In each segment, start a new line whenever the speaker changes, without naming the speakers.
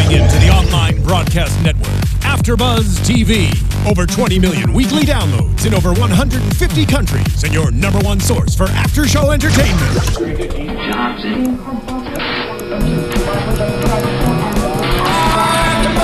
Tuning in to the online broadcast network, AFTERBUZZ TV. Over 20 million weekly downloads in over 150 countries, and your #1 source for after-show entertainment.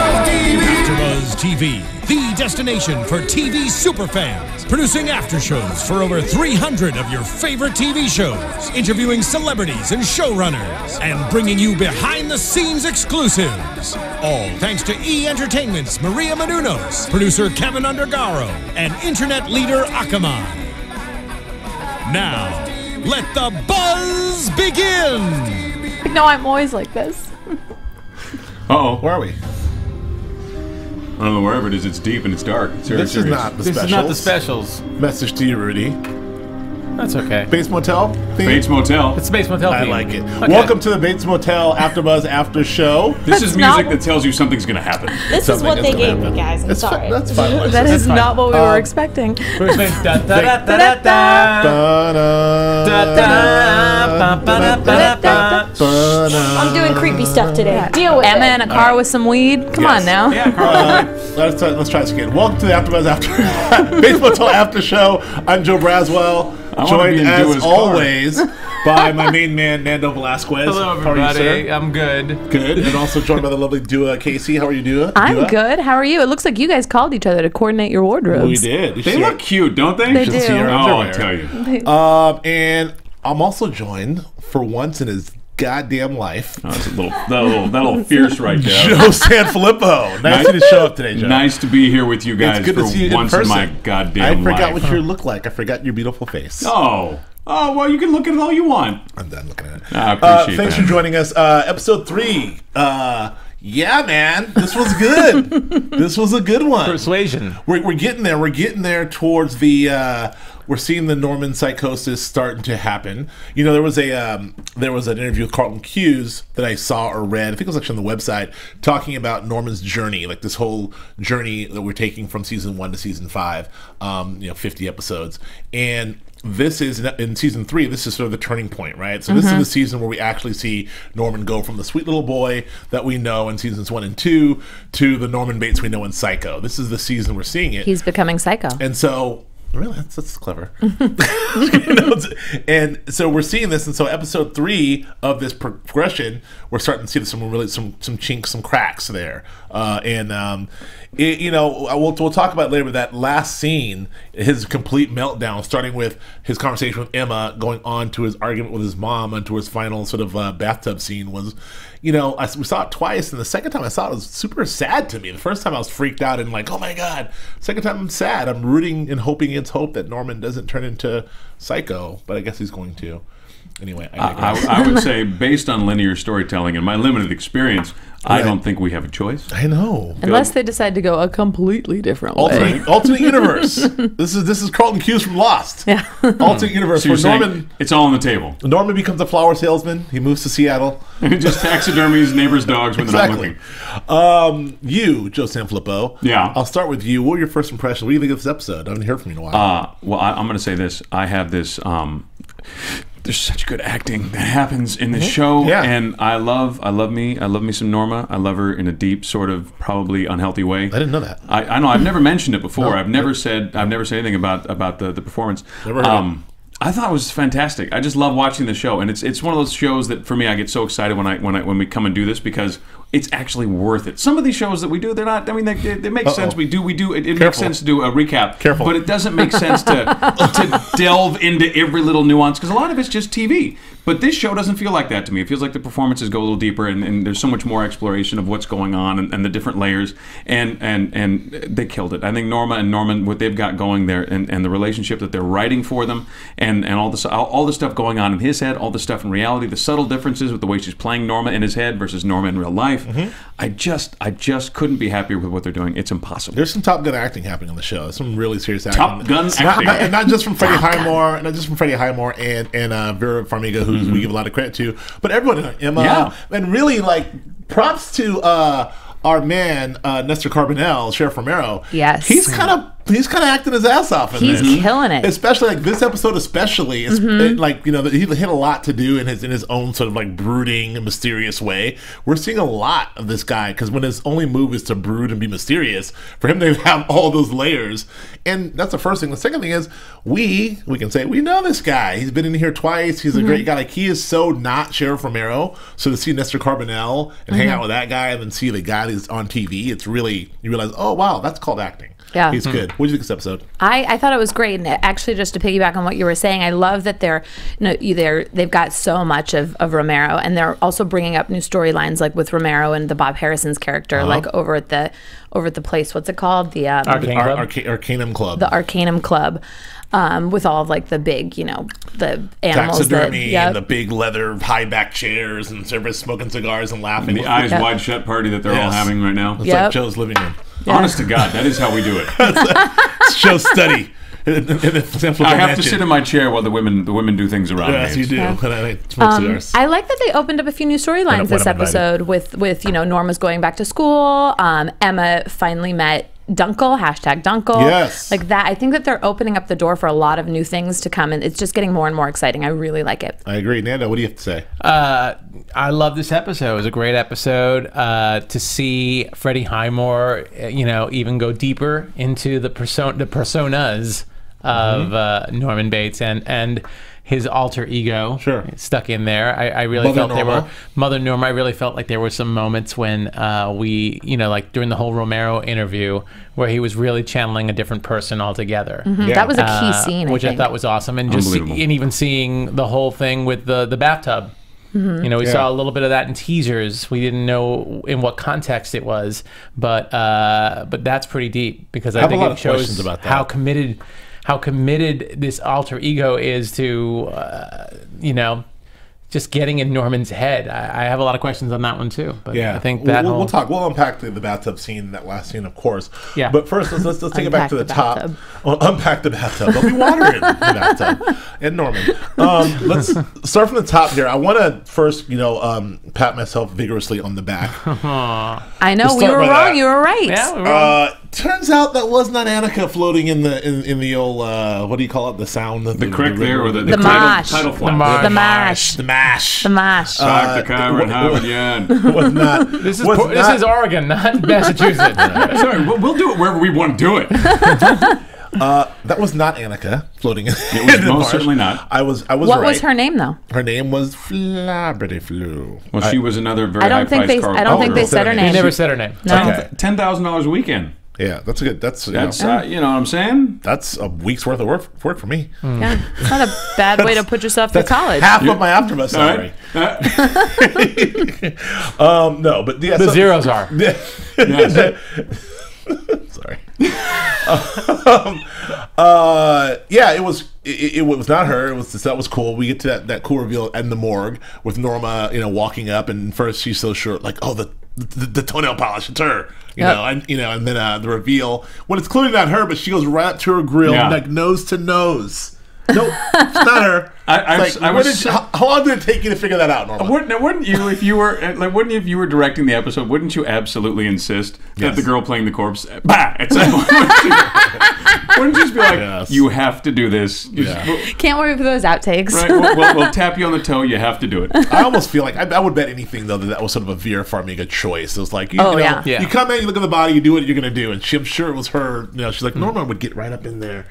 AFTERBUZZ TV, the destination for TV superfans, producing after-shows for over 300 of your favorite TV shows, interviewing celebrities and showrunners, and bringing you behind-the-scenes exclusives. All thanks to E! Entertainment's Maria Menounos, producer Kevin Undergaro, and internet leader Akamai. Now, let the buzz begin!
No, I'm always like this.
Uh-oh.
Where are we?
I don't know, wherever it is, it's deep and it's dark. It's very
This
serious.
is not the
This
specials.
is not the specials.
Message to you, Rudy.
That's okay.
Bates Motel theme?
Bates Motel.
It's the Bates Motel
I
theme.
like it.
Okay.
Welcome to the Bates Motel AfterBuzz After Show.
This is
That's
music
not-
that tells you something's going to happen.
This is
Something
what they
is gonna
gave me,
happen.
guys. I'm
It's
sorry.
fine. That's fine.
That
That's
is
fine.
not what we were expecting.
First name, da da da da da da.
I'm doing creepy stuff today. Deal with
Emma
it.
in a car with some weed. Come on now.
Let's try this again. Welcome to the AfterBuzz After Bates Motel After Show. I'm Joe Braswell,
wanna
joined
be in
as
Dua''s car.
always by my main man Nando Velasquez.
Hello,
How are you,
everybody.
sir?
I'm good.
Good, and also joined by the lovely Du'a Kaissi. How are you, Du'a?
I'm
Du'a?
good. How are you? It looks like you guys called each other to coordinate your wardrobes.
We did. You
They
should-
look cute, don't they?
They
should
do.
see our
Oh, I'll
underwear.
tell you.
And I'm also joined for once in his goddamn life.
Oh, that's a little fierce right there.
Joe Sanfelippo. Nice to show up today, Joe.
Nice to be here with you guys
It's good
for
to see you
once
in
in
person.
my goddamn
I forgot
life.
what you look like. I forgot your beautiful face.
Oh, well, you can look at it all you want.
I'm done looking at it.
I appreciate
Thanks
that.
for joining us. Episode 3. Yeah, man. This was good. This was a good one.
Persuasion.
We're getting there. We're getting there towards the. We're seeing the Norman psychosis starting to happen. You know, there was an interview with Carlton Cuse that I saw or read. I think it was actually on the website talking about Norman's journey, like this whole journey that we're taking from season 1 to season 5. 50 episodes, and this is in season 3. This is sort of the turning point, right? So this is the season where we actually see Norman go from the sweet little boy that we know in seasons 1 and 2 to the Norman Bates we know in Psycho. This is the season we're seeing it.
He's becoming psycho.
And so, really, that's clever. And so we're seeing this, and so episode 3 of this progression, we're starting to see some chinks, some cracks there. We'll talk about later. But that last scene, his complete meltdown, starting with his conversation with Emma, going on to his argument with his mom, and to his final sort of bathtub scene was. We saw it twice, and the second time I saw it was super sad to me. The first time I was freaked out and like, oh my god. Second time I'm sad. I'm rooting and hoping against hope that Norman doesn't turn into Psycho, but I guess he's going to. Anyway,
I would say, based on linear storytelling and my limited experience, I don't think we have a choice.
I know.
Unless they decide to go a completely different way.
Alternate universe. This is Carlton Cuse from Lost.
Yeah.
Alternate universe
So you're
where
saying it's all on the table.
Norman becomes a flower salesman. He moves to Seattle.
Just taxidermies neighbors' dogs when they're not
Exactly.
looking.
You, Joe Sanfelippo.
Yeah.
I'll start with you. What were your first impressions? What do you think of this episode? I haven't heard from you in a while.
Well, I'm going to say this. I have this. There's such good acting that happens in this show,
Yeah.
and I love me some Norma. I love her in a deep, sort of probably unhealthy way.
I didn't know that.
I know. I've never mentioned it before.
No.
I've never said anything about the performance.
Never heard it.
I thought it was fantastic. I just love watching the show, and it's one of those shows that for me I get so excited when we come and do this because it's actually worth it. Some of these shows that we do, they're not. I mean, they make sense. We do. It makes sense to do a recap.
Careful.
But it doesn't make sense to delve into every little nuance because a lot of it's just TV. But this show doesn't feel like that to me. It feels like the performances go a little deeper, and there's so much more exploration of what's going on and the different layers. And they killed it. I think Norma and Norman, what they've got going there, and the relationship that they're writing for them, and all the stuff going on in his head, all the stuff in reality, the subtle differences with the way she's playing Norma in his head versus Norma in real life. I just couldn't be happier with what they're doing. It's impossible.
There's some Top Gun acting happening on the show. Some really serious acting.
Top Gun acting.
Not just from Freddie Highmore, and Vera Farmiga, who we give a lot of credit to, but everyone, Emma,
Yeah.
and really like props to our man Nestor Carbonell, Sheriff Romero,
Yes.
he's kind of acting his ass off in
He's
this.
killing it.
Especially like this episode, especially it's like, you know, he hit a lot to do in his own sort of like brooding and mysterious way. We're seeing a lot of this guy because when his only move is to brood and be mysterious, for him to have all those layers, and that's the first thing. The second thing is we can say we know this guy. He's been in here twice. He's a great guy. Like, he is so not Sheriff Romero. So to see Nestor Carbonell and hang out with that guy and then see the guy that's on TV, it's really, you realize, oh wow, that's called acting.
Yeah.
He's good. What do you think of this episode?
I thought it was great, and actually, just to piggyback on what you were saying, I love that they've got so much of Romero, and they're also bringing up new storylines, like with Romero and the Bob Harrison's character, like over at the place. What's it called? The
Arcanum Club.
The Arcanum Club. With all of like the big, you know, the animals,
taxidermy and the big leather high back chairs, and everybody's smoking cigars and laughing.
And the eyes wide shut party that they're all having right now.
It's like Joe's living room.
Honest to God, that is how we do it.
It's Joe's study.
I have to sit in my chair while the women do things around me.
Yes, you do. And I smoke cigars.
I like that they opened up a few new storylines this episode with you know, Norma's going back to school. Emma finally met Dunkel, #Dunkel.
Yes.
Like that. I think that they're opening up the door for a lot of new things to come, and it's just getting more and more exciting. I really like it.
I agree. Nando, what do you have to say?
I love this episode. It was a great episode to see Freddie Highmore, you know, even go deeper into the personas of Norman Bates and his alter ego stuck in there. I really felt there were Mother Norma. I really felt like there were some moments when we, you know, like during the whole Romero interview where he was really channeling a different person altogether.
That was a key scene,
which I thought was awesome. And just and even seeing the whole thing with the bathtub. You know, we saw a little bit of that in teasers. We didn't know in what context it was, but that's pretty deep because I think it shows about how committed this alter ego is to, you know, just getting in Norman's head. I have a lot of questions on that one too. But I think that
we'll talk. We'll unpack the bathtub scene, that last scene, of course. Yeah. But first, let's take it back to the top. Well, unpack the bathtub. There'll be water in the bathtub. And Norman. Let's start from the top here. I want to first, you know, pat myself vigorously on the back.
I know we were wrong. You were right.
Yeah, we were wrong.
Turns out that was not Annika floating in the old what do you call it? The sound of
the crick there, or the
mash.
title flap.
The mash.
The mash.
The mash.
Dr. Cameron Howard, yeah.
Was not.
This is Oregon, not Massachusetts.
Sorry, we'll do it wherever we want to do it.
That was not Annika floating in
it was most certainly not.
I was
what
right.
was her name, though?
Her name was Flabberty Flu.
Well, she was another very
I don't think they said her name.
They never said her name.
No.
$10,000 a weekend.
Yeah, that's good. That's
you know what I'm saying.
That's a week's worth of work for me.
Yeah, it's not a bad way to put yourself through college.
Half of my AFTERBUZZ salary. No, but yeah,
the zeros are.
Sorry. Yeah, it was not her. That was cool. We get to that cool reveal in the morgue with Norma, you know, walking up, and first she's so sure, like, oh, the toenail polish, it's her, you know, and then the reveal when it's clearly not her, but she goes right up to her grill, like nose to nose. Nope, it's not her. How long did it take you to figure that out, Norma?
Wouldn't you, if you were directing the episode, wouldn't you absolutely insist that the girl playing the corpse, at some point, wouldn't you just be like, you have to do this?
Can't wait for those outtakes.
Right, we'll tap you on the toe. You have to do it.
I almost feel like I would bet anything though that was sort of a Vera Farmiga choice. It was like, you come in, you look at the body, you do what you're gonna do, and I'm sure it was her. You know, she's like, Norma would get right up in there,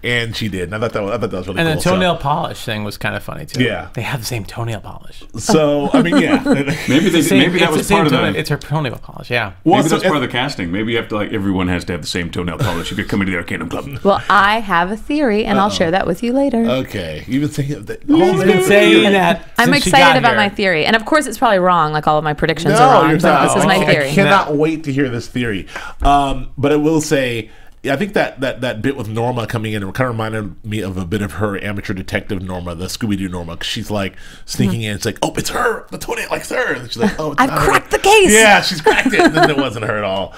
and she did. And I thought that was really cool.
And the toenail polish thing was kind of funny too.
Yeah,
they have the same toenail polish.
So I mean,
maybe that was part of the.
It's her toenail polish. Yeah,
maybe that's part of the casting. Maybe you have to everyone has to have the same toenail polish if you're coming to the Arcanum Club.
Well, I have a theory, and I'll share that with you later.
Okay, you've been saying that.
I'm excited about my theory, and of course, it's probably wrong. Like all of my predictions are wrong. But this is my theory.
I cannot wait to hear this theory. But I will say, I think that bit with Norma coming in, it kind of reminded me of a bit of her amateur detective Norma, the Scooby-Doo Norma, because she's like sneaking in. It's like, oh, it's her, the toenail, like, it's her. And she's like, oh, it's
I've cracked the case.
Yeah, she's cracked it. And then it wasn't her at all,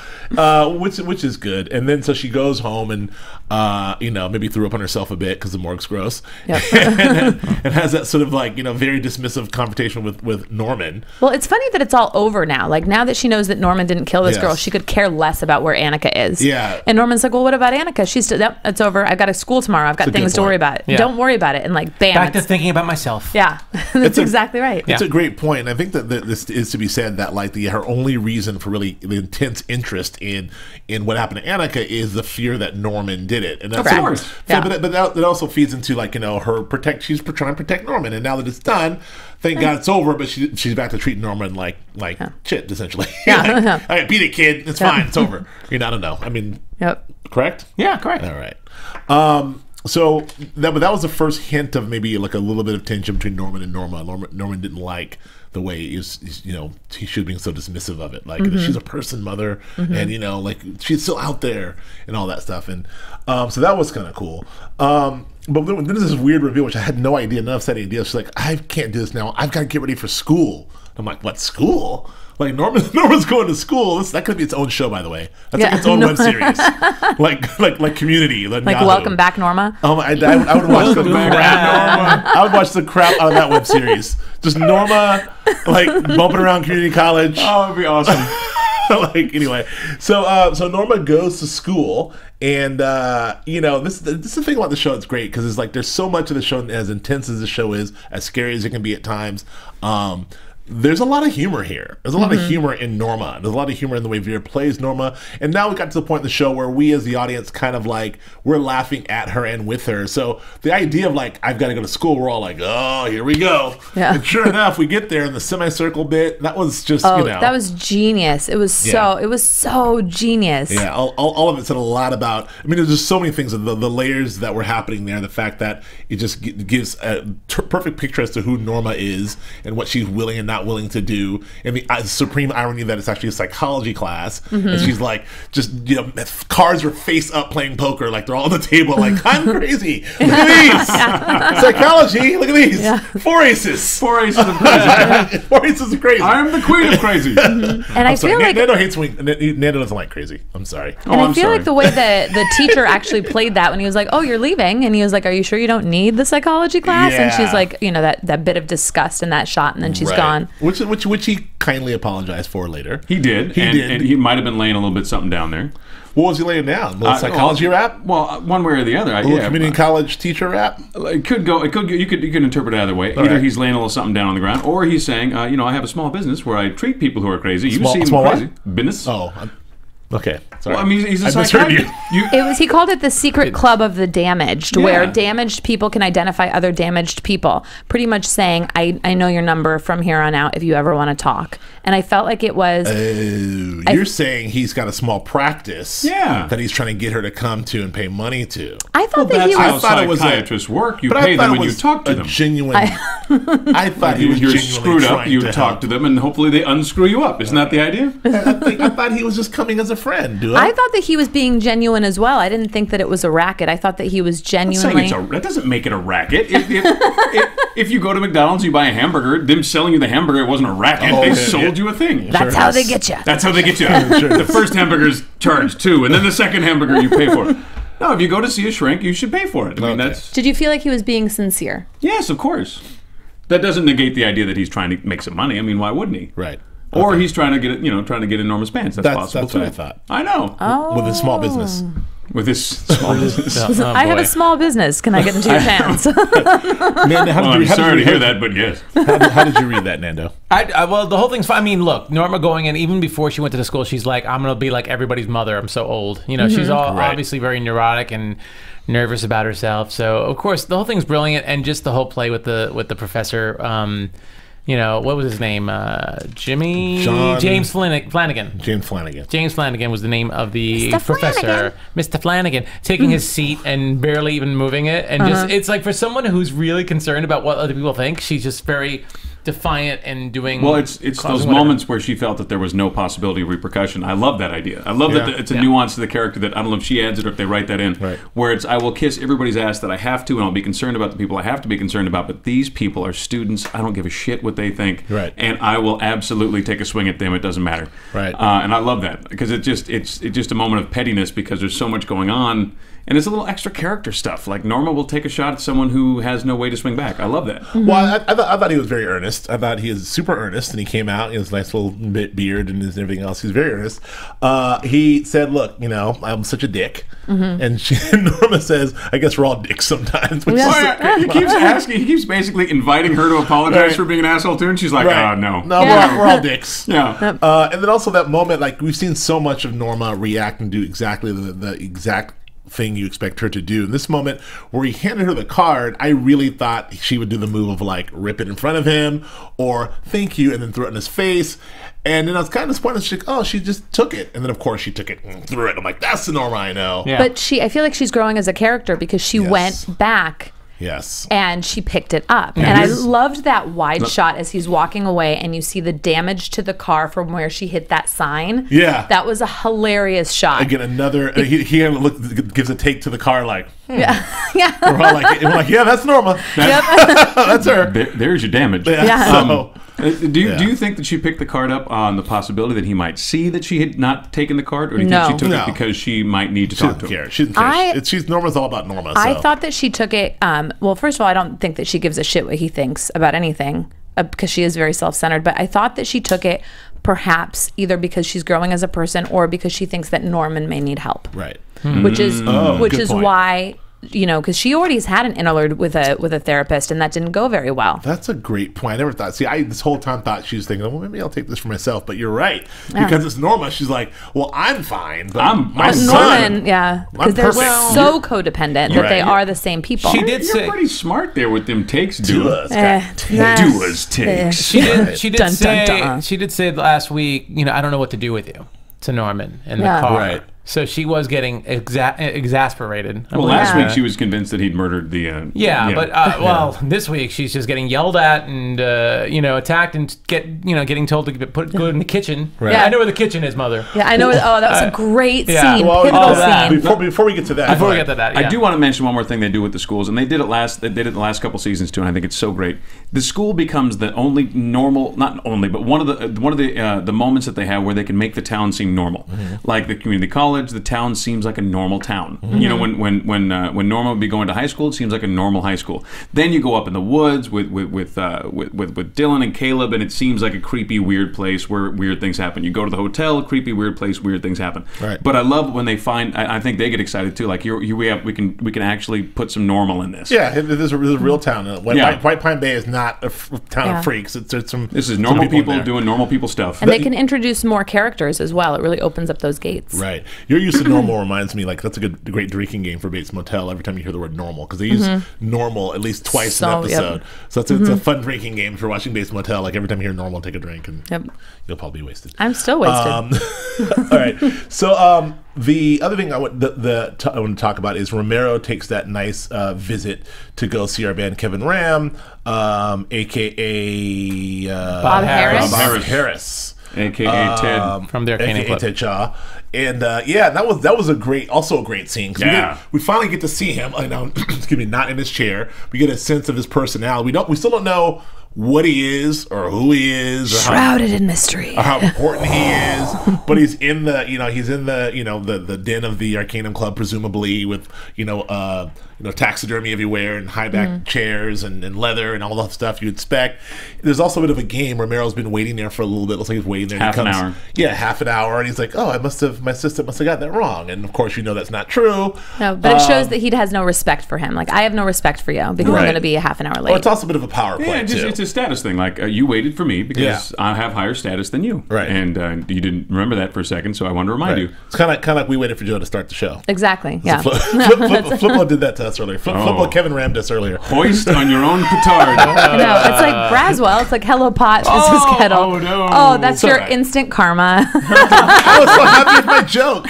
which is good. And then so she goes home, and You know, maybe threw up on herself a bit because the morgue's gross.
Yep.
and has that sort of like, you know, very dismissive confrontation with Norman.
Well, it's funny that it's all over now. Like, now that she knows that Norman didn't kill this
Yes.
girl, she could care less about where Annika is.
Yeah.
And Norman's like, well, what about Annika? She's still, yep, it's over. I've got a school tomorrow. I've got
That's a
things
good
to worry
point.
about.
Yeah.
Don't worry about it. And like, bam.
Back to
it's-
thinking about myself.
yeah, that's exactly right.
It's a great point. And I think that this is to be said that like her only reason for really the intense interest in what happened to Annika is the fear that Norman did it. And that's
Correct.
sort of-
Yeah.
but that also feeds into like, you know, she's trying to protect Norman, and now that it's done, thank God it's over. But she's back to treating Norman like shit, essentially.
Yeah.
Like, all right, beat it, kid. It's fine. It's over. You know, I don't know. I mean,
Yep.
correct?
Yeah, correct.
All right. So that was the first hint of maybe like a little bit of tension between Norman and Norma. Norman didn't like the way he's you know, he should be so dismissive of it. Like, she's a person, mother, and you know, like she's still out there and all that stuff. And so that was kind of cool. But then there's this weird reveal, which I had no idea. None of us had any idea. She's like, I can't do this now. I've got to get ready for school. I'm like, what, school? Like Norman's going to school. That could be its own show, by the way. That's like its own web series, like Community, like
Like, welcome back, Norma.
I would watch the crap. I would watch the crap out of that web series. Just Norma, like bumping around community college.
Oh, it'd be awesome.
Like, anyway, so Norma goes to school, and you know, this is the thing about the show that's great, because it's like there's so much of the show, as intense as the show is, as scary as it can be at times. There's a lot of humor here. There's a lot of humor in Norma. There's a lot of humor in the way Vera plays Norma. And now we got to the point in the show where we as the audience kind of like, we're laughing at her and with her. So the idea of like, I've got to go to school, we're all like, oh, here we go.
Yeah.
And sure enough, we get there in the semicircle bit. That was just,
Oh,
you know.
that was genius. It was so genius.
Yeah, all of it said a lot about, I mean, there's just so many things, the layers that were happening there, the fact that it just gives a perfect picture as to who Norma is and what she's willing and not willing to do, and the supreme irony that it's actually a psychology class, and she's like, just, you know, cards are face up playing poker, like they're all on the table, like, I'm crazy, look at these, psychology, look at these, 4 aces.
4 aces of crazy.
4 aces of crazy.
I'm the queen of crazy.
And I feel like
Nando hates Nando doesn't like crazy. I'm sorry.
And I
I'm
feel
sorry.
like the way that the teacher actually played that when he was like, oh, you're leaving. And he was like, are you sure you don't need the psychology class? And
Yeah.
she's like, you know, that bit of disgust in that shot. And then she's
Right.
gone.
Which he kindly apologized for later.
He did. And he might have been laying a little bit something down there.
What was he laying down? A little psychology rap?
Well, one way or the other.
A little community college teacher rap?
It could go. You could interpret it either way. Either
right.
he's laying a little something down on the ground, or he's saying, you know, I have a small business where I treat people who are crazy. You seem
small
crazy.
what?
Business.
Oh, okay. Sorry.
Well, I mean, he's a
I misheard you.
psychiatrist.
He called it the secret club of the damaged, where damaged people can identify other damaged people. Pretty much saying, I know your number from here on out if you ever want to talk. And I felt like it was.
You're saying he's got a small practice that he's trying to get her to come to and pay money to.
I thought that
That's
he
how
was.
thought it was
psychiatrists work. You
But I
pay
thought
them
it
when you
was
talk to
a
them.
genuine. I thought he was
You're
genuinely
screwed up.
trying
You
to
talk
help.
to them, and hopefully they unscrew you up. Isn't that the idea?
I thought he was just coming as a friend.
I thought that he was being genuine as well. I didn't think that it was a racket. I thought that he was
Saying
genuinely.
that doesn't make it a racket. If you go to McDonald's, you buy a hamburger. Them selling you the hamburger, it wasn't a racket.
Oh,
they
yeah,
sold you a thing.
That's how they get you.
That's how they get you. The first hamburger's charged too, and then the second hamburger you pay for. No, if you go to see a shrink, you should pay for it. I mean, that's
Did you feel like he was being sincere?
yes, of course. That doesn't negate the idea that he's trying to make some money. I mean, why wouldn't he?
Right.
Or he's trying to get it, trying to get in Norma's pants. That's possible
that's
too.
what I thought.
I know.
With a small business.
With this small business.
I have a small business. Can I get into your pants?
Nando, how
Well,
did
I'm
you, how
sorry
did
to
you
hear that, but yes.
How did you read that, Nando?
Well, the whole thing's fine. I mean, look, Norma going in, even before she went to the school, she's like, I'm going to be like everybody's mother. I'm so old. You know, she's all
Right.
obviously very neurotic and nervous about herself. So, of course, the whole thing's brilliant. And just the whole play with the professor, what was his name? James Flanagan.
James Flanagan.
James Flanagan was the name of the
Mr.
professor.
Flanagan.
Mr. Flanagan, taking his seat and barely even moving it. And just, it's like for someone who's really concerned about what other people think, she's just very defiant and doing.
Well, it's
causing
those
whatever.
moments where she felt that there was no possibility of repercussion. I love that idea. I love that it's a nuance to the character that I don't know if she adds it or if they write that in.
Right.
Where it's, I will kiss everybody's ass that I have to, and I'll be concerned about the people I have to be concerned about. But these people are students. I don't give a shit what they think.
Right.
And I will absolutely take a swing at them. It doesn't matter.
Right.
And I love that because it's just a moment of pettiness because there's so much going on And it's a little extra character stuff. Like Norma will take a shot at someone who has no way to swing back. I love that.
Well, I thought he was very earnest. I thought he was super earnest, and he came out. He has a nice little beard and everything else. He's very earnest. He said, "Look, I'm such a dick," and Norma says, "I guess we're all dicks sometimes." Which
He keeps basically inviting her to apologize for being an asshole too, and she's like, no.
No, we're all dicks.
Yeah.
And then also that moment, like we've seen so much of Norma react and do exactly the exact thing you expect her to do. In this moment where he handed her the card, I really thought she would do the move of like rip it in front of him or thank you and then throw it in his face. And then I was kind of disappointed. She's like, oh, she just took it. And then, of course, she took it and threw it. I'm like, that's the Norma I know.
Yeah.
But I feel like she's growing as a character because she went back.
Yes.
And she picked it up. And I loved that wide shot as he's walking away and you see the damage to the car from where she hit that sign.
Yeah.
That was a hilarious shot.
Again, another, he gives a take to the car like,
Yeah.
We're all like, yeah, that's Norma. That's her.
There's your damage.
Yeah.
Do you think that she picked the card up on the possibility that he might see that she had not taken the card, or do you think she took it because she might need to talk to him?
She doesn't care. She's Norma's all about Norma. So.
I thought that she took it. Well, first of all, I don't think that she gives a shit what he thinks about anything because she is very self-centered. But I thought that she took it perhaps either because she's growing as a person or because she thinks that Norman may need help.
Right.
Which is
point.
why. Because she already had an interlude with a therapist, and that didn't go very well.
That's a great point. I never thought. See, I this whole time thought she was thinking, well, maybe I'll take this for myself. But you're right, because it's Norma. She's like, well, I'm fine, but my son,
Norman, because they're so codependent that they are the same people.
She did
You're pretty smart there with them takes,
Du'a's
Du'a's takes.
She did say last week, I don't know what to do with you, to Norman in the car.
Right.
So she was getting exasperated.
Well, last week she was convinced that he'd murdered the.
But this week she's just getting yelled at and attacked and getting told to go in the kitchen.
Right.
Yeah, I know where the kitchen is, Mother.
Yeah, I know. Oh, that was a great scene,
well,
pivotal scene.
Before we get to that,
I do want to mention one more thing they do with the schools, and they did it the last couple seasons too, and I think it's so great. The school becomes the only normal, not only, but one of the moments that they have where they can make the town seem normal, like the community college. The town seems like a normal town. When Norma would be going to high school, it seems like a normal high school. Then you go up in the woods with Dylan and Caleb, and it seems like a creepy, weird place where weird things happen. You go to the hotel, creepy, weird place, weird things happen.
Right.
But I love when they find. I think they get excited too. Like we can actually put some normal in this.
Yeah, this is a real town. White Pine Bay is not a town of freaks. It's some.
This is normal people doing normal people stuff,
and they can introduce more characters as well. It really opens up those gates.
Right. Your use of normal reminds me, like, that's a great drinking game for Bates Motel every time you hear the word normal, because they use normal at least twice an episode. So it's a fun drinking game for watching Bates Motel. Like, every time you hear normal, take a drink, and you'll probably be wasted.
I'm still wasted.
All right. So the other thing I want to talk about is Romero takes that nice visit to go see our band Kevin Ram, a.k.a.
Bob Harris.
Bob Harris.
A.k.a. Ted
from their Canaan Club.
Ted Shaw. And that was a great scene. We finally get to see him. Excuse me, not in his chair. We get a sense of his personality. We still don't know what he is or who he is, or
shrouded in mystery,
or how important he is. But he's in the den of the Arcanum Club, presumably with taxidermy everywhere and high back chairs and leather and all that stuff you expect. There's also a bit of a game. Romero's been waiting there for a little bit. Looks like he's waiting there.
Half an hour.
Yeah, half an hour, and he's like, "Oh, my assistant must have got that wrong." And of course, that's not true.
No, but it shows that he has no respect for him. Like, I have no respect for you because I'm going to be a half an hour late.
Well, it's also a bit of a power play too.
It's a status thing. Like, you waited for me because I have higher status than you,
right?
And you didn't remember that for a second, so I wanted to remind you.
It's kind of like we waited for Joe to start the show.
Exactly. Yeah.
Flippo did that to us earlier. Flippo Kevin rammed us earlier.
Hoist on your own petard.
No, it's like Braswell. It's like hello pot, this is kettle.
Oh no!
Oh, that's your instant karma.
I was so happy with my joke.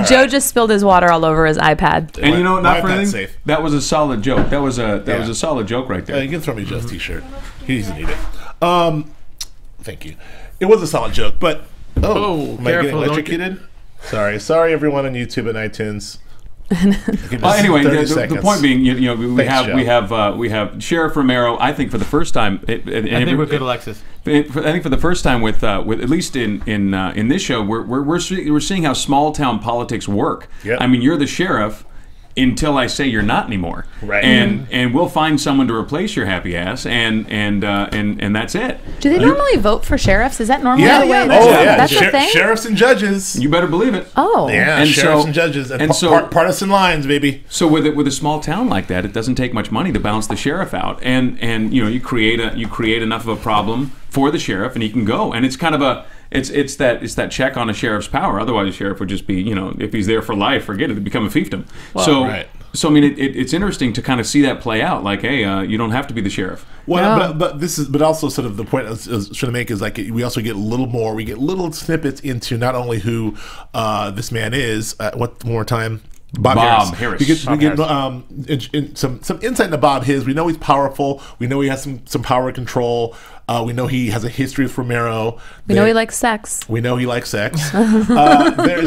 Joe just spilled his water all over his iPad.
And not for anything. That was a solid joke. That was a solid joke right there.
You can throw me Joe's T-shirt. He doesn't need it. Thank you. It was a solid joke, but am I getting electrocuted? Sorry, everyone on YouTube and iTunes.
Anyway, the point being, we have Sheriff Romero. I think for the first time,
I think we're good, Alexis.
I think for the first time with at least in this show, we're seeing how small town politics work.
Yep.
I mean, you're the sheriff. until I say you're not anymore.
Right.
And we'll find someone to replace your happy ass, and that's it.
Do they normally vote for sheriffs? Is that normally the way?
That's
the thing.
Sheriffs and judges.
You better believe it.
Oh,
yeah,
and
sheriffs
so,
and judges,
and so
partisan lines, baby.
So with a small town like that, it doesn't take much money to bounce the sheriff out, and you create enough of a problem for the sheriff, and he can go, and it's kind of a. It's that check on a sheriff's power. Otherwise, the sheriff would just be, if he's there for life, forget it. It'd become a fiefdom.
Well,
So I mean, it's interesting to kind of see that play out. Like, hey, you don't have to be the sheriff.
Well, but also sort of the point I was trying to make is like we also get a little more. We get little snippets into not only who this man is. One more time. Bob Harris. We get some insight into Bob His. We know he's powerful. We know he has some power control. We know he has a history with Romero.
We know he likes sex.
There's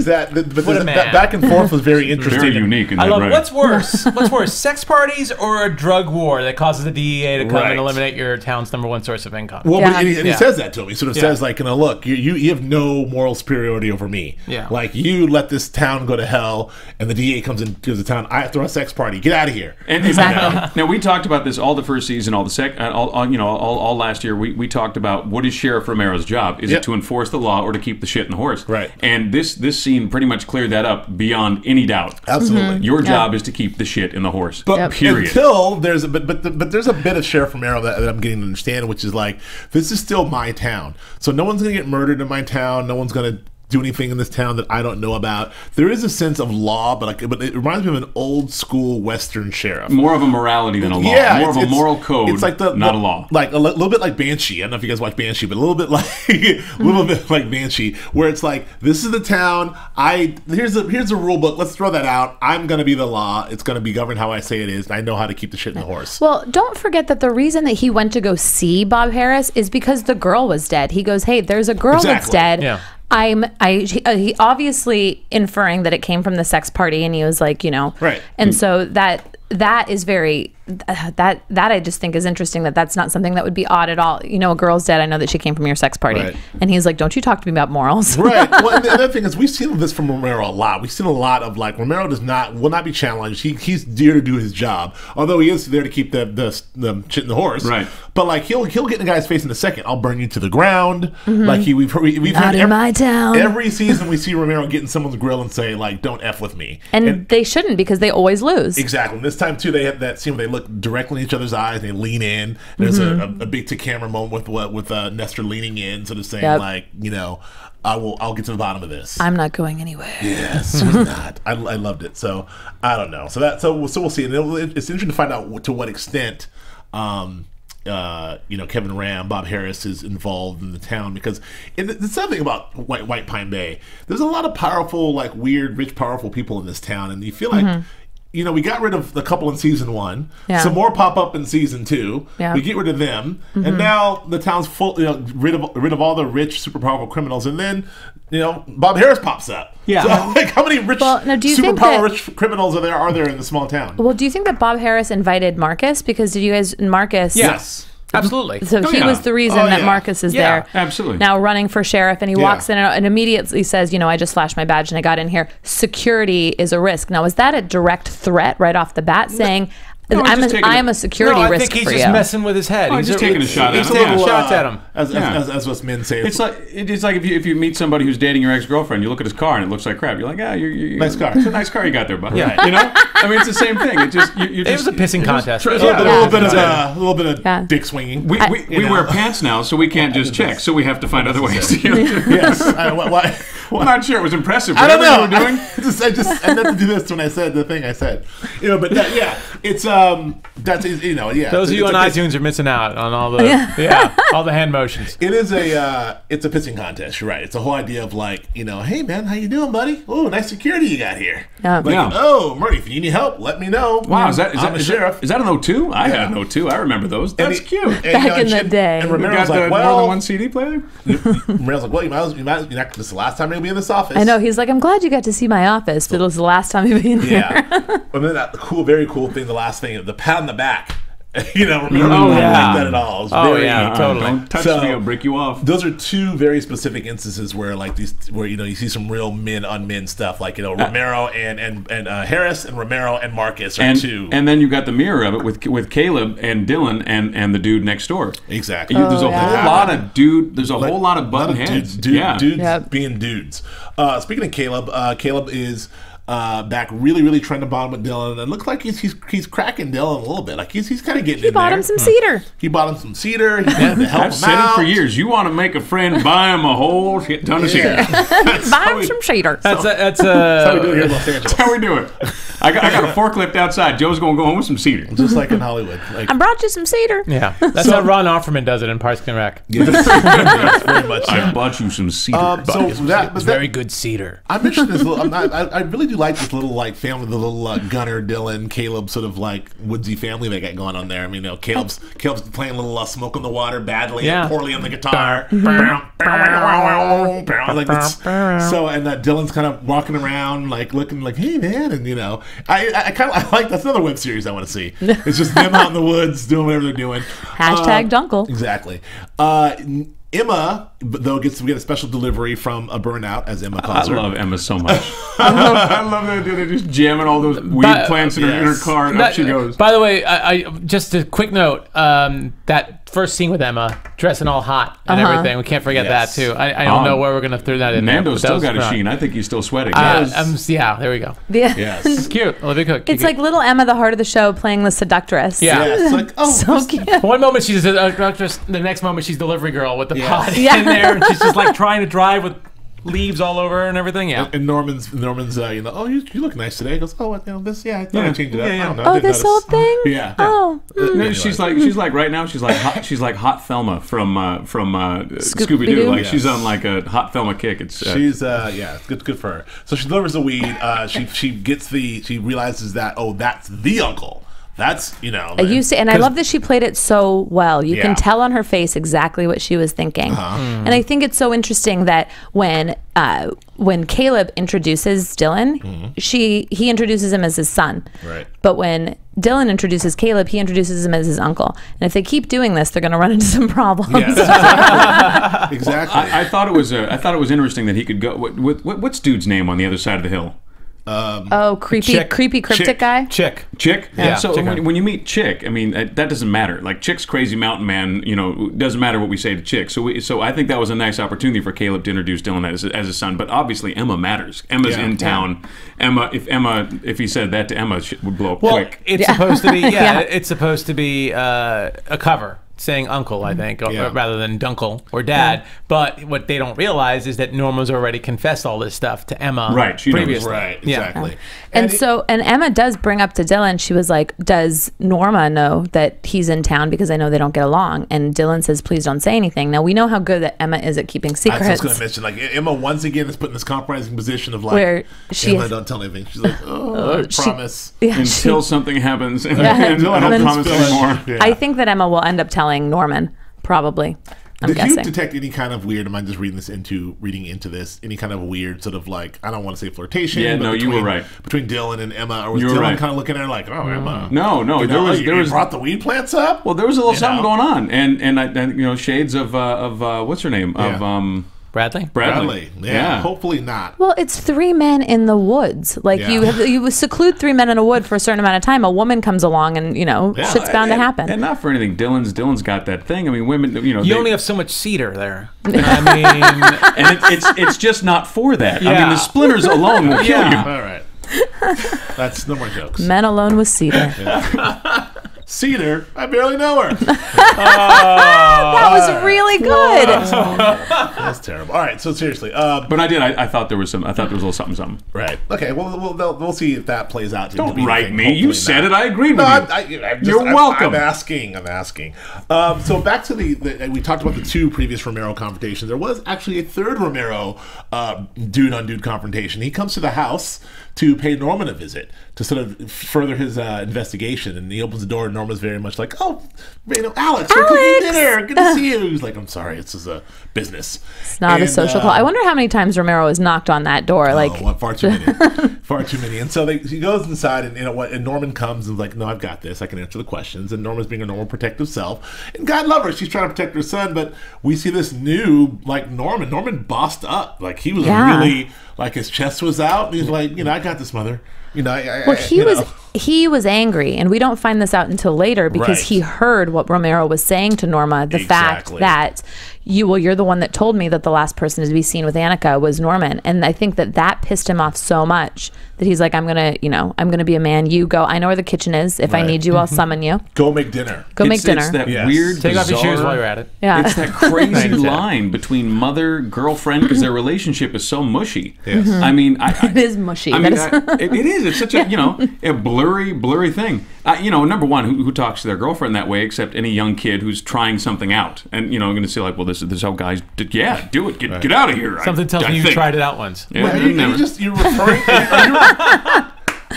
that. But that back and forth was very interesting.
Very unique.
I love it. What's worse? What's worse, sex parties or a drug war that causes the DEA to come and eliminate your town's #1 source of income?
Well, and he says that to him. He sort of says, like, look, you have no moral superiority over me.
Yeah.
Like, you let this town go to hell, and the DEA comes into the town. I throw a sex party. Get out of here.
And now we talked about this all the first season, all last year. We talked about what is Sheriff Romero's job? Is it to enforce the law or to keep the shit in the horse?
Right.
And this scene pretty much cleared that up beyond any doubt.
Absolutely.
Your job is to keep the shit in the horse.
But
period.
Until there's there's a bit of Sheriff Romero that I'm getting to understand, which is like, this is still my town. So no one's gonna get murdered in my town. No one's gonna do anything in this town that I don't know about. There is a sense of law, but it reminds me of an old school Western sheriff.
More of a morality than a law.
Yeah,
more of a moral code. It's like not a law.
Like a little bit like Banshee. I don't know if you guys watch Banshee, but a little bit like Banshee, where it's like, this is the town. Here's a rule book. Let's throw that out. I'm gonna be the law. It's gonna be governed how I say it is. And I know how to keep the shit in the horse.
Well, don't forget that the reason that he went to go see Bob Harris is because the girl was dead. He goes, hey, there's a girl that's dead.
Yeah.
He obviously inferring that it came from the sex party, and he was like,
right.
And so that is very that I just think is interesting. That's not something that would be odd at all. A girl's dead. I know that she came from your sex party,
right.
And he's like, don't you talk to me about morals,
right? Well, and the other thing is, we've seen this from Romero a lot. We've seen a lot of like, Romero will not be challenged. He's there to do his job, although he is there to keep the shit in the horse,
right?
But like, he'll get in the guy's face in a second. I'll burn you to the ground.
Mm-hmm.
Like we've
not in my town.
Every season we see Romero get in someone's grill and say like, don't F with me,
and they shouldn't, because they always lose.
Exactly. And this time too, they have that scene where they look directly in each other's eyes and they lean in. There's a big to camera moment with Nestor leaning in, sort of saying like, I'll get to the bottom of this.
I'm not going anywhere.
Yes, she's not. I loved it. So I don't know. So we'll see. And it's interesting to find out to what extent Kevin Ram, Bob Harris is involved in the town, because it's something about White Pine Bay. There's a lot of powerful, like weird, rich, powerful people in this town, and you feel like. We got rid of the couple in season 1. Yeah. Some more pop up in season 2. Yeah. We get rid of them, and now the town's full. Rid of all the rich, super powerful criminals, and then Bob Harris pops up.
Yeah.
So, like, how many rich, super powerful rich criminals are there in the small town?
Well, do you think that Bob Harris invited Marcus? Because did you guys Marcus?
Yes.
Absolutely.
So he was the reason that Marcus is there.
Absolutely.
Now running for sheriff, and he walks in and immediately says, I just flashed my badge and I got in here. Security is a risk. Now, is that a direct threat right off the bat, saying, I'm a security risk for you?
I think he's just messing with his head.
He's just taking a shot at him.
He's taking shots at him.
As us men say.
It's like if you meet somebody who's dating your ex-girlfriend, you look at his car and it looks like crap. You're like, you're
nice car.
It's a nice car you got there, bud. Yeah. I mean, it's the same thing. It was
a pissing contest.
A little bit of dick swinging.
We wear pants now, so we can't just check. So we have to find other ways to
Yes. Why?
I'm not sure. It was impressive.
I don't know.
What you were doing?
I meant to do this when I said the thing I said. But it's that's
Those of you on iTunes are missing out on all the all the hand motions.
It is it's a pissing contest. You're right. It's a whole idea of like, hey man, how you doing, buddy? Oh, nice security you got here. Oh, Murray, if you need help, let me know.
Wow, is that
sheriff?
Is that an 02? I had an 02. I remember those. That's cute.
Back in the day.
And Romero's like,
more than one CD player.
Romero's like, this is the last time you'll be in this office.
I know. He's like, I'm glad you got to see my office, but it was the last time you've been here.
Yeah. And then that very cool thing, the last thing, the pat on the back. Romero
Oh,
didn't
yeah.
like that at all. It was
Oh,
very-
yeah, totally.
Don't touch me, I'll break you off.
Those are two very specific instances where you see some real men on men stuff, like Romero and Harris, and Romero and Marcus are two.
And then you got the mirror of it with Caleb and Dylan and the dude next door.
Exactly.
There's a whole lot of whole lot of button heads.
Dudes being dudes. Speaking of Caleb is back really trying to bond with Dylan, and it looks like he's cracking Dylan a little bit. Like he's kind of getting
He
in
bought
there.
him some cedar.
He bought him some cedar. He had to help
I've
him
said
out.
it for years. You want to make a friend, buy him a whole shit ton of cedar.
Buy him some cedar.
That's
That's how we do it here in Los Angeles.
That's how we do it. I got a forklift outside. Joe's going to go home with some cedar.
Just like in Hollywood. Like,
I brought you some cedar.
Yeah, that's how Ron Offerman does it in Parks and Rec.
yes, very much so.
I bought you some cedar.
It's very good cedar.
I mentioned this little. I really do like this little like family, the little Gunnar, Dylan, Caleb sort of like woodsy family they got going on there. I mean, Caleb's playing a little Smoke on the Water badly and poorly on the guitar. Like this. So and Dylan's kind of walking around like looking like, hey man, and I like that's another web series I want to see. It's just them out in the woods doing whatever they're doing.
Hashtag Dunkle.
Exactly. Emma, though, we get a special delivery from a burnout, as Emma calls her.
I love Emma so much. I love that they're just jamming all those weed plants in her car, and up she goes.
By the way, I just a quick note. That first scene with Emma, dressing all hot and everything. We can't forget that too. I don't know where we're gonna throw that in.
Nando's
there,
still got a sheen. I think he's still sweating.
Yeah, there we go.
Yeah.
Yes.
It's cute. Olivia Cook.
It's like little Emma, the heart of the show, playing the seductress.
Yeah.
It's like,
So cute.
One moment she's a actress, the next moment she's delivery girl with the pot
Yeah.
in there, and she's just like trying to drive with leaves all over her and everything. Yeah.
And Norman's you look nice today. He goes, I thought I changed it up. I don't know. I
Oh,
didn't
this
notice.
whole thing?
Yeah.
Oh.
No, she's like right now. She's like hot Thelma from Scooby Doo. Like she's on like a hot Thelma kick. It's
She's good for her. So she delivers the weed. She realizes that that's the uncle. That's
And I love that she played it so well. You can tell on her face exactly what she was thinking. And I think it's so interesting that when Caleb introduces Dylan, he introduces him as his son.
Right.
But when Dylan introduces Caleb, he introduces him as his uncle. And if they keep doing this, they're going to run into some problems.
Yes, exactly.
I thought it was interesting that he could go. What's dude's name on the other side of the hill?
Creepy cryptic guy.
Chick.
Yeah. So
Chick.
when you meet Chick, I mean that doesn't matter. Like Chick's crazy mountain man, doesn't matter what we say to Chick. So I think that was a nice opportunity for Caleb to introduce Dylan as his son. But obviously Emma matters. Emma's in town. If he said that to Emma, shit would blow up quick.
It's supposed to be. It's supposed to be a cover. Saying uncle, I think, rather than dunkle or dad. Yeah. But what they don't realize is that Norma's already confessed all this stuff to Emma previously.
Right, exactly.
Yeah. And Emma does bring up to Dylan, she was like, does Norma know that he's in town because I know they don't get along? And Dylan says, please don't say anything. Now, we know how good that Emma is at keeping secrets.
I was going to mention, like, Emma once again is put in this compromising position of like,
where
Emma, don't tell anything. She's like, I promise.
Until something happens. And
and
I don't promise anymore.
Yeah.
I think that Emma will end up telling Norman, probably. I'm guessing.
You detect any kind of weird? Am I just reading into this? Any kind of weird sort of like, I don't want to say flirtation.
Yeah,
but
you were right.
Between Dylan and Emma, or was Dylan kind of looking at her like, oh, Emma?
No, there was
brought the weed plants up.
Well, there was a little something going on, and shades of what's her name of
Bradley.
Yeah. Hopefully not.
Well, it's three men in the woods. Like you seclude three men in a wood for a certain amount of time. A woman comes along, and shit's bound to happen.
And not for anything, Dylan's got that thing. I mean, women,
you only have so much cedar there.
I mean, and it's just not for that. Yeah. I mean, the splinters alone will kill you.
All right. That's no more jokes.
Men alone with cedar.
Cedar, I barely know her.
That was really good.
That's terrible. All right, so seriously,
but I thought there was a little something.
Right. Okay. Well, we'll see if that plays out.
Don't write me. You said it. I agreed with you. You're welcome.
I'm asking. So back to we talked about the two previous Romero confrontations. There was actually a third Romero dude on dude confrontation. He comes to the house to pay Norman a visit to sort of further his investigation, and he opens the door, and Norma's very much like, "Oh, Alex, we're cooking dinner. Good to see you." He's like, "I'm sorry, it's just a business.
It's not a social call." I wonder how many times Romero has knocked on that door. Like,
far too many. Far too many. And so he goes inside, and and Norman comes and is like, no, I've got this. I can answer the questions. And Norma's being a normal, protective self. And God love her. She's trying to protect her son, but we see this new, like, Norman. Norman bossed up. Like, he was really, like, his chest was out. And he's like, I got this, mother.
He was angry, and we don't find this out until later because he heard what Romero was saying to Norma, the fact that you're the one that told me that the last person to be seen with Annika was Norman. And I think that pissed him off so much that he's like, I'm gonna be a man. You go. I know where the kitchen is. If I need you, I'll summon you.
Go make dinner.
It's that weird,
take off your shoes while you're at it.
Yeah.
It's that crazy line between mother, girlfriend, because their relationship is so mushy.
Yes.
I mean,
it is mushy.
I mean, it is. It's such a, a blurry thing. Number one, who talks to their girlfriend that way, except any young kid who's trying something out. And, I'm going to say, like, well, this is how guys do. Yeah, do it. Get out of here.
Something tells me you tried it out once.
Yeah,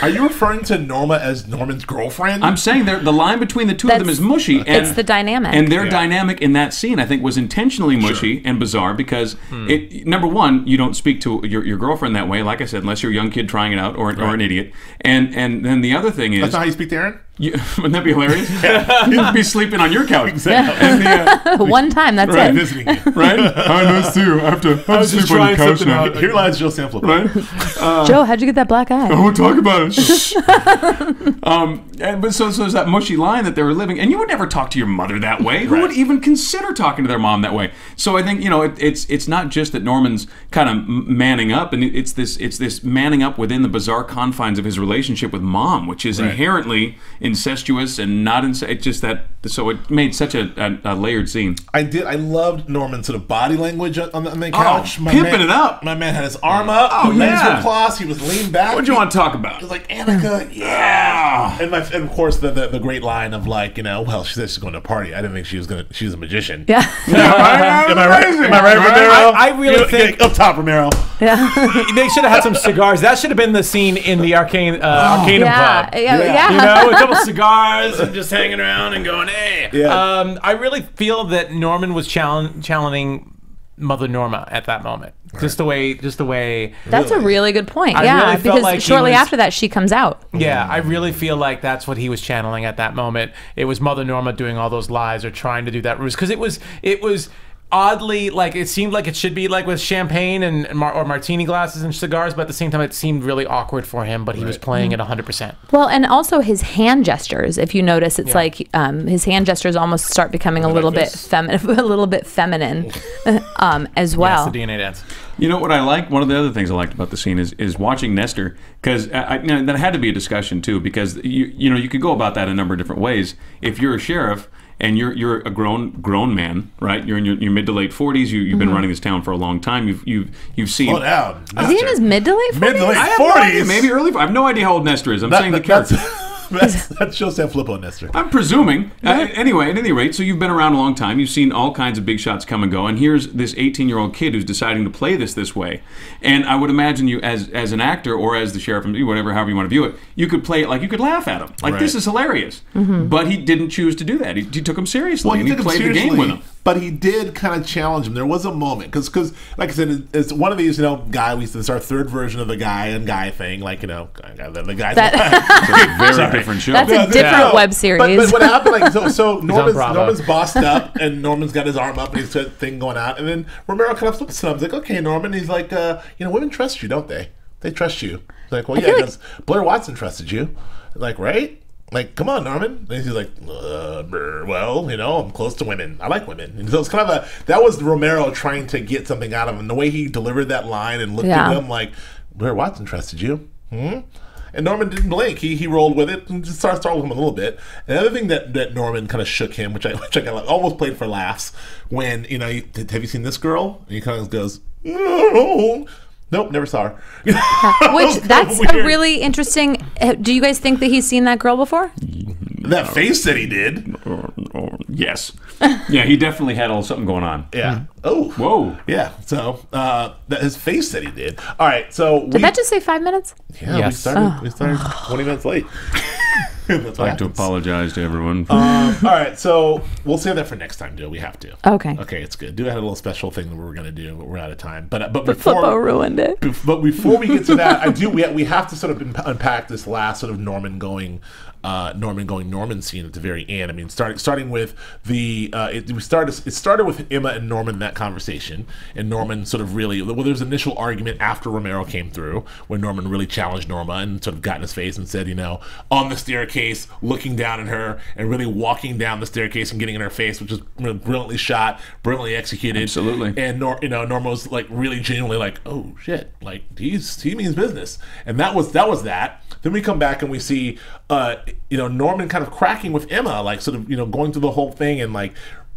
are you referring to Norma as Norman's girlfriend?
I'm saying the line between the two of them is mushy. And,
it's the dynamic.
And their dynamic in that scene, I think, was intentionally mushy and bizarre because, number one, you don't speak to your girlfriend that way, like I said, unless you're a young kid trying it out or an idiot. And then the other thing is...
That's not how you speak to Ehrin?
Wouldn't that be hilarious? He'd be sleeping on your couch.
Exactly.
And
one time, that's it.
Visiting you.
Right? I know too. I have to sleep on your couch now.
Here lies Joe Sanfelippo.
Right?
Joe, how'd you get that black eye?
I won't talk about it. Shh. But so there's that mushy line that they were living, and you would never talk to your mother that way. Who would even consider talking to their mom that way? So I think it's not just that Norman's kind of manning up, and it's this manning up within the bizarre confines of his relationship with mom, which is inherently incestuous and not it's just that. So it made such a layered scene.
I loved Norman's sort of body language on the couch.
Pimping it up.
My man had his arm up.
Oh,
legs were crossed. He was leaned back.
What do you want to talk about?
He was like, Annika, yeah. And of course the great line of like, well, she said she's going to a party. I didn't think she was a magician.
Yeah.
Am I right? Am I right, Romero?
I really think
up top, Romero.
Yeah.
They should have had some cigars. That should have been the scene in the Arcanum Club.
Yeah.
A couple cigars and just hanging around and going, hey.
Yeah.
I really feel that Norman was challenging Mother Norma at that moment. Just the way.
That's a really good point.
I
Yeah,
really felt
because
like
shortly after that, she comes out.
Yeah, I really feel like that's what he was channeling at that moment. It was Mother Norma doing all those lies or trying to do that ruse because it was oddly like it seemed like it should be like with champagne and or martini glasses and cigars, but at the same time it seemed really awkward for him. But he was playing it 100%.
Well, and also his hand gestures. If you notice, it's like his hand gestures almost start becoming a little bit feminine, as well.
Yes, the DNA dance.
You know what I like? One of the other things I liked about the scene is watching Nestor, because that had to be a discussion too, because you could go about that a number of different ways. If you're a sheriff and you're a grown man, right? You're in your mid to late 40s. You've been running this town for a long time. You've seen.
Slow down.
Is he in his mid to late 40s?
Mid to late 40s.
I have no idea, maybe early. I have no idea how old Nestor is. I'm saying the character.
That's Joe Sanfelippo, Nestor.
I'm presuming. Anyway, at any rate, so you've been around a long time. You've seen all kinds of big shots come and go. And here's this 18-year-old kid who's deciding to play this way. And I would imagine you, as an actor or as the sheriff, whatever, however you want to view it, you could play it like you could laugh at him. Like, this is hilarious. But he didn't choose to do that. He took him seriously, and he played the game with him.
But he did kind of challenge him. There was a moment, because like I said, it's one of these, it's our third version of the guy and guy thing, like, the guy.
It's a very different show.
That's a different web series.
But what happened, so Norman's bossed up, and Norman's got his arm up, and he's got a thing going out, and then Romero kind of flips to him. He's like, okay, Norman. He's like, women trust you, don't they? They trust you. He's like, well, yeah, because Blair Watson trusted you. Like, right? Like, come on, Norman. And he's like, well, I'm close to women. I like women. And so it's kind of that was Romero trying to get something out of him. The way he delivered that line and looked at him like, Blair Watson trusted you. And Norman didn't blink. He rolled with it and just started with him a little bit. Another thing that Norman kind of shook him, which I almost played for laughs, when, have you seen this girl? And he kind of goes, no. Nope, never saw her.
That's a really interesting. Do you guys think that he's seen that girl before?
That face said he did.
Yes. Yeah, he definitely had something going on.
Yeah. Oh.
Whoa.
Yeah. So his face said he did. All right. So
did that just say 5 minutes?
Yeah. Yes. We started 20 minutes late. That's
I'd like to apologize to everyone.
All right, so we'll save that for next time, Du'a. We have to.
Okay.
Okay, it's good. Du'a had a little special thing that we were going to do, but we're out of time. But
Flippo
before
ruined it.
But before we get to that, we have to sort of unpack this last sort of Norman going Norman scene at the very end. I mean, starting with it started with Emma and Norman, that conversation, and Norman sort of really, well, there's an initial argument after Romero came through when Norman really challenged Norma and sort of got in his face and said, on the staircase, looking down at her and really walking down the staircase and getting in her face, which was brilliantly shot, brilliantly executed.
Absolutely.
And Norma was like really genuinely like, oh shit, like he means business, and that was that. Then we come back and we see Norman kind of cracking with Emma, like sort of going through the whole thing, and like,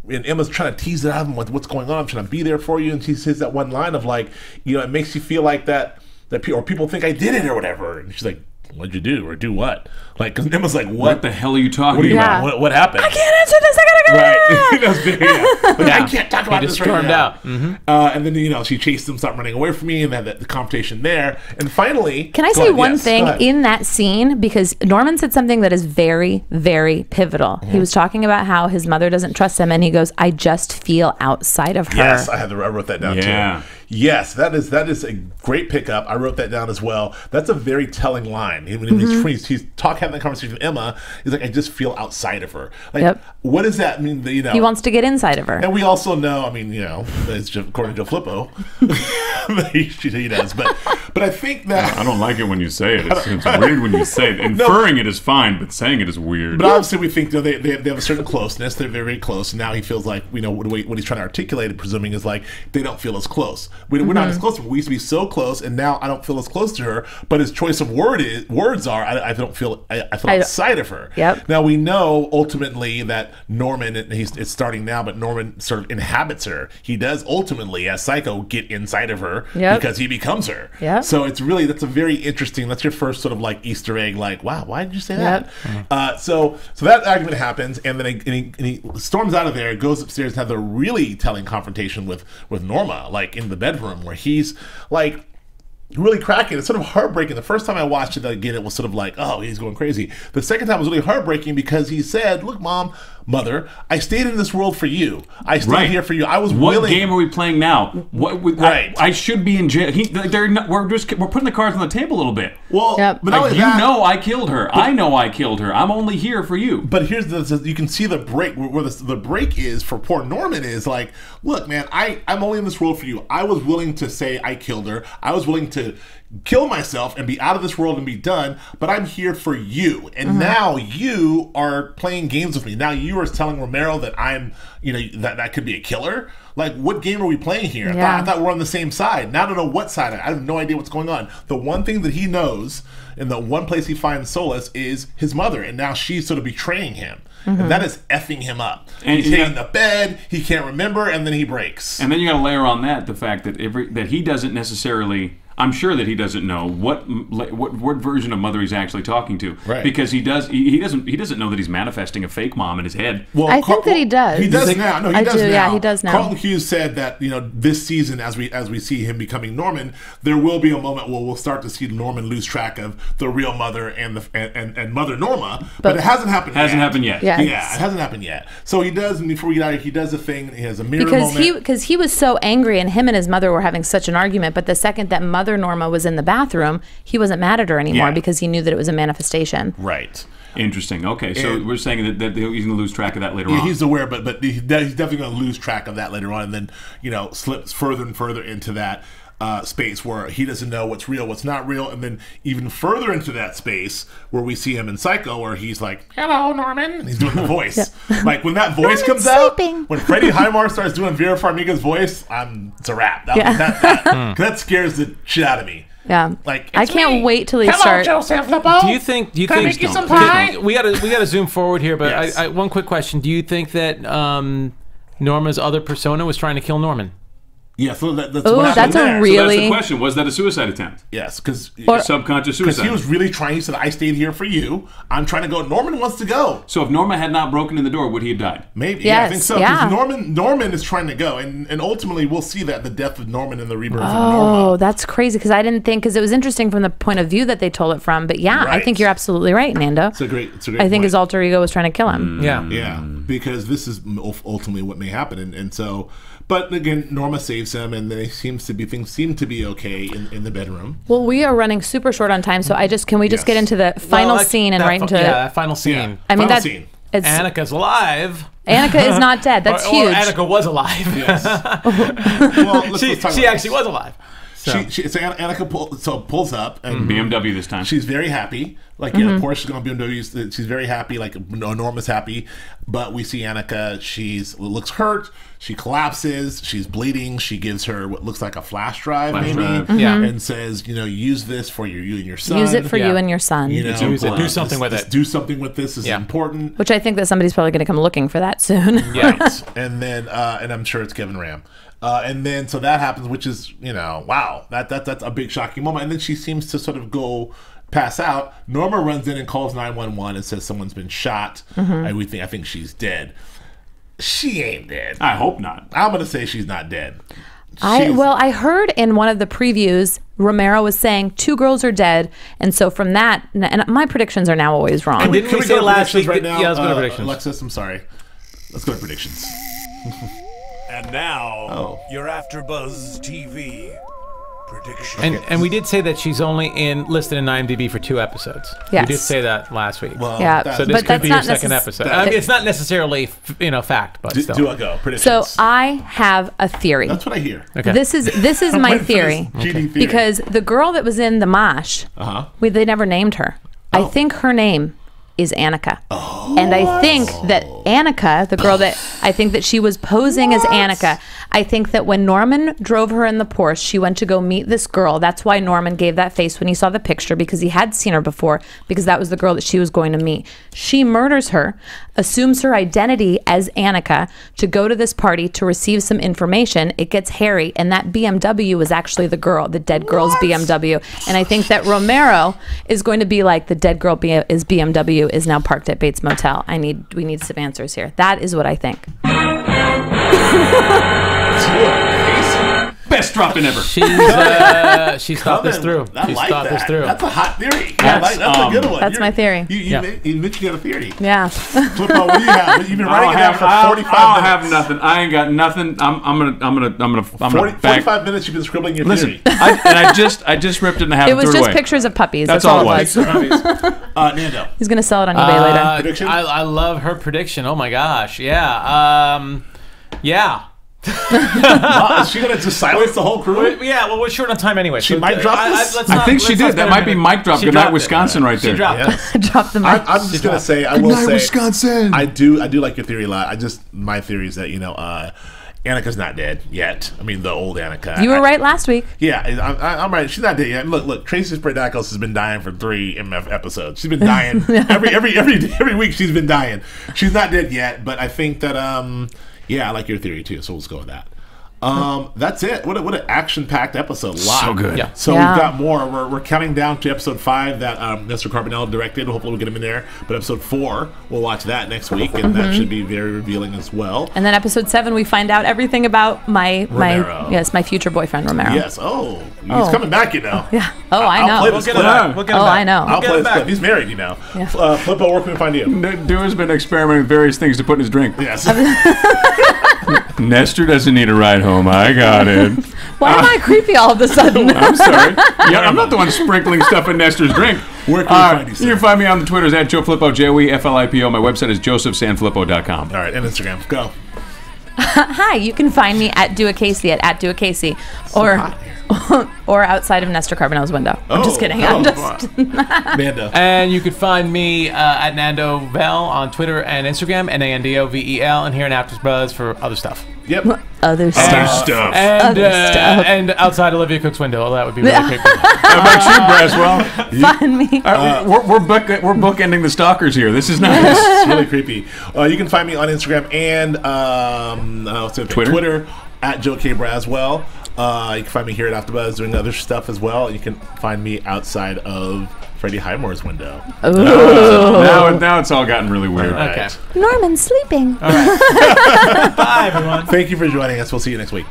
and Emma's trying to tease it out of him, like, what's going on? I'm trying to be there for you, and she says that one line of like, it makes you feel like that people think I did it or whatever, and she's like, what'd you do or do what? Like, because Emma's like, what
the hell are you talking about?
What happened?
I can't answer this. I gotta go.
Right. That's big, yeah. But I can't talk about this right
stormed
now.
out. Mm-hmm.
And then she chased him, stopped running away from me, and then the confrontation there. And finally,
can I say one thing in that scene? Because Norman said something that is very, very pivotal. Mm-hmm. He was talking about how his mother doesn't trust him, and he goes, "I just feel outside of her."
Yes, I wrote that down too. Yes, that is a great pickup. I wrote that down as well. That's a very telling line. When he's having that conversation with Emma, he's like, I just feel outside of her. Like, what does that mean? That,
he wants to get inside of her.
And we also know, it's according to Joe Flippo, he does. But I think that
I don't like it when you say it. It's weird when you say it. Inferring it is fine, but saying it is weird.
But obviously, we think they have a certain closeness. They're very, very close. And now he feels like what he's trying to articulate, presuming, is like they don't feel as close. We're not as close. We used to be so close, and now I don't feel as close to her. But his choice of words are, I don't feel. I feel outside of her.
Yep.
Now we know ultimately that Norman, it's starting now, but Norman sort of inhabits her. He does ultimately, as Psycho, get inside of her because he becomes her.
Yep.
So that's a very interesting. That's your first sort of like Easter egg. Like, wow, why did you say that? So that argument happens, and then he storms out of there, goes upstairs, and has a really telling confrontation with Norma, like in the bedroom, where he's like really cracking. It's sort of heartbreaking. The first time I watched it again, it was sort of like, oh, he's going crazy. The second time was really heartbreaking because he said, look, mother, I stayed in this world for you. I stayed here for you. I was willing.
What game are we playing now? I should be in jail. We're putting the cards on the table a little bit.
Well, but
I killed her. I know I killed her. I'm only here for you.
But here's you can see the break where the break is for poor Norman is like, look, man, I'm only in this world for you. I was willing to say I killed her. I was willing to kill myself and be out of this world and be done, but I'm here for you. And now you are playing games with me. Now you are telling Romero that I'm, that could be a killer. Like, what game are we playing here? I thought we're on the same side. Now I don't know what side. I have no idea what's going on. The one thing that he knows, and the one place he finds solace, is his mother. And now she's sort of betraying him. And that is effing him up. And he's hitting the bed, he can't remember, and then he breaks.
And then you got to layer on that the fact that that he doesn't necessarily, I'm sure that he doesn't know what version of mother he's actually talking to, because he doesn't know that he's manifesting a fake mom in his head.
Well, I think that he does.
He does now. No, he does now.
Yeah, he does now.
Carlton Cuse said that this season, as we see him becoming Norman, there will be a moment where we'll start to see Norman lose track of the real mother and Mother Norma, but it hasn't happened.
Yet.
Yeah, it hasn't happened yet. So he does, and before we get out of here, he does a thing. He has a mirror moment
because he was so angry, and him and his mother were having such an argument. But the second that Mother Norma was in the bathroom, he wasn't mad at her anymore because he knew that it was a manifestation.
Right.
Interesting. Okay, so we're saying that he's going to lose track of that later on.
He's aware, but he's definitely going to lose track of that later on, and then slips further and further into that space where he doesn't know what's real, what's not real, and then even further into that space where we see him in Psycho, where he's like, "Hello, Norman," and he's doing the voice. Like when that voice comes out, when Freddie Highmore starts doing Vera Farmiga's voice, it's a wrap. That scares the shit out of me.
Yeah,
like
I can't wait till he starts.
Hello, Joe Sanfelippo.
Do you think?
Can I make you some pie?
We gotta zoom forward here, but one quick question: do you think that Norma's other persona was trying to kill Norman?
Yeah, so that's
Ooh,
what
that's
happened
a
there.
really-
So that's the question. Was that a suicide attempt?
Yes, because
Subconscious suicide.
he was really trying. He said, "I stayed here for you. I'm trying to go." Norman wants to go.
So if Norma had not broken in the door, would he have died?
Maybe.
Yes,
Yeah, I think so.
yeah.
Because Norman is trying to go, and ultimately we'll see that the death of Norman and the rebirth of
Oh,
Norma.
that's crazy because I didn't think because it was interesting from the point of view that they told it from. But yeah, I
Right.
think you're absolutely right, Nando.
It's a great
I think
point.
his alter ego was trying to kill him.
Yeah.
Yeah, because this is ultimately what may happen, and so. But again, Norma saves him, and things seem to be okay in the bedroom.
Well, we are running super short on time, so can we just
Yes.
get into the final scene and right into?
that final scene.
Yeah.
I mean
Final
that
scene.
it's
Annika's alive.
Annika is not dead. That's
or
huge.
Annika was alive.
Yes. Well, let's
she
talk
she
about
actually
this.
was alive. So.
So Annika pulls up, and
BMW this time.
she's very happy. Like, yeah, of course she's going to BMW. She's very happy. Like, Norma's happy. But we see Annika. Looks hurt. She collapses. She's bleeding. She gives her what looks like a flash drive,
Yeah.
and says, use this for you and your son.
Use it for
Yeah.
you and your son.
You know,
Use it. Do something with it.
Do something with this. This is
Yeah.
important.
Which I think that somebody's probably going to come looking for that soon.
Yeah.
And then, and I'm sure it's Kevin Ram. And then, so that happens, which is, wow, that's a big shocking moment. And then she seems to sort of pass out. Norma runs in and calls 911 and says someone's been shot. I think she's dead. She ain't dead.
I hope not.
I'm gonna say she's not dead.
I heard in one of the previews, Romero was saying 2 girls are dead, and so from that, and my predictions are now always wrong.
And didn't
Can
we
we
say
go to
last
predictions
week?
right now?
Yeah, let's go to predictions.
Alexis, I'm sorry. Let's go to predictions.
And now,
Oh.
your AfterBuzz TV prediction.
And we did say that she's only listed in IMDb for 2 episodes.
Yes.
We did say that last week.
Well,
Yeah.
that-
So this
But
could
that's
be your
not
second episode. I mean, it's not necessarily fact, but still.
do a go.
So
Predictions.
I have a theory.
That's what I hear.
Okay.
This is my theory.
GD theory.
Because the girl that was in the mosh, they never named her. I think her name is Annika. And I think that Annika, the girl that I think that she was posing as Annika, I think that when Norman drove her in the Porsche, she went to go meet this girl. That's why Norman gave that face when he saw the picture, because he had seen her before, because that was the girl that she was going to meet. She murders her, assumes her identity as Annika to go to this party to receive some information. It gets hairy, and that BMW is actually the dead girl's BMW. And I think that Romero is going to be like, the dead girl is BMW is now parked at Bates Motel. We need some answers here. That is what I think.
Best dropping ever.
She's thought this through.
I
She's
like
thought
that.
this through.
That's a hot theory.
Yes.
That's a good one.
That's my theory.
You mentioned you got a theory.
Yeah.
Flippo, what do you have? You've been
I
writing it down for 45
I
minutes.
have nothing. I ain't got nothing. I'm gonna
45 minutes you've been scribbling your
Listen,
theory.
I just ripped it in half.
It
and
was
threw
just
away.
pictures of puppies.
That's
That's,
all
all
it
it was.
Nando.
He's going to sell it on eBay later.
Prediction?
I love her prediction. Oh my gosh. Yeah. Yeah.
Is she going to just silence the whole crew?
Yeah, well, we're short on time anyway.
She might drop this?
I think she did. That might be mic drop.
She
Good night,
dropped it.
Wisconsin, right there.
She dropped it.
Yes.
Drop the mic.
I'm just going to say, I will say,
Wisconsin.
I do like your theory a lot. My theory is that, Annika's not dead yet. I mean, the old Annika.
You were right last week.
Yeah, I'm right. She's not dead yet. Look, Tracy Spradakos has been dying for 3 MF episodes. She's been dying every week. She's been dying. She's not dead yet, but I think that I like your theory too. So let's go with that. That's it. What an action-packed episode.
So good.
Yeah.
So
Yeah.
we've got more. We're counting down to episode 5 that Mr. Carbonell directed. Hopefully we'll get him in there. But episode 4, we'll watch that next week, and that should be very revealing as well.
And then episode 7, we find out everything about my future boyflippo Romero.
Yes. He's coming back,
Yeah. Oh, I
I'll
know.
play
We'll
this
get
clip.
him back. We'll get him
Oh,
back.
I know.
I'll
Get
play
him
this
back.
clip. He's married,
Yeah.
Flippo, where can we find you?
Dua's been experimenting with various things to put in his drink.
Yes.
Nestor doesn't need a ride home. I got it.
Why am I creepy all of a sudden?
I'm sorry. Yeah, I'm not the one sprinkling stuff in Nestor's drink.
Where can we find you, sir?
You can find me on the Twitters at JoeFlippo, JoeFlippo. My website is josephsanflippo.com.
All right, and Instagram. Go.
Hi, you can find me at Du'a Kaissi at Du'a Kaissi, or outside of Nestor Carbonell's window. I'm just kidding. I'm just
Nando.
And you could find me at Nando Vel on Twitter and Instagram, NandoVel, and here in AfterBuzz for other stuff.
Yep.
other stuff.
And,
Other stuff.
and outside Olivia Cook's window. That would be really creepy.
How about you, Braswell?
Find me.
We're bookending the stalkers here. This is nice.
It's really creepy. You can find me on Instagram and
Twitter.
at Joe K. Braswell. You can find me here at AFTERBUZZ doing other stuff as well. You can find me outside of Freddie Highmore's window.
Now it's all gotten really weird.
All right.
Okay.
Norman's sleeping.
All right. Bye, everyone.
Thank you for joining us. We'll see you next week.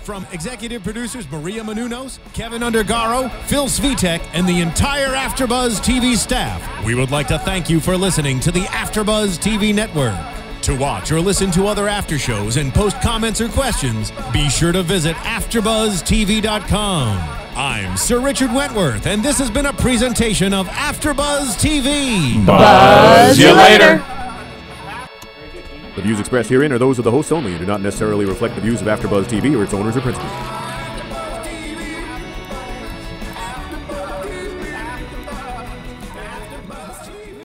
From executive producers Maria Menounos, Kevin Undergaro, Phil Svitek, and the entire AfterBuzz TV staff, we would like to thank you for listening to the AfterBuzz TV network. To watch or listen to other after shows and post comments or questions, be sure to visit AfterBuzzTV.com. I'm Sir Richard Wentworth, and this has been a presentation of AfterBuzz TV.
Buzz you later.
The views expressed herein are those of the hosts only and do not necessarily reflect the views of AfterBuzz TV or its owners or principals.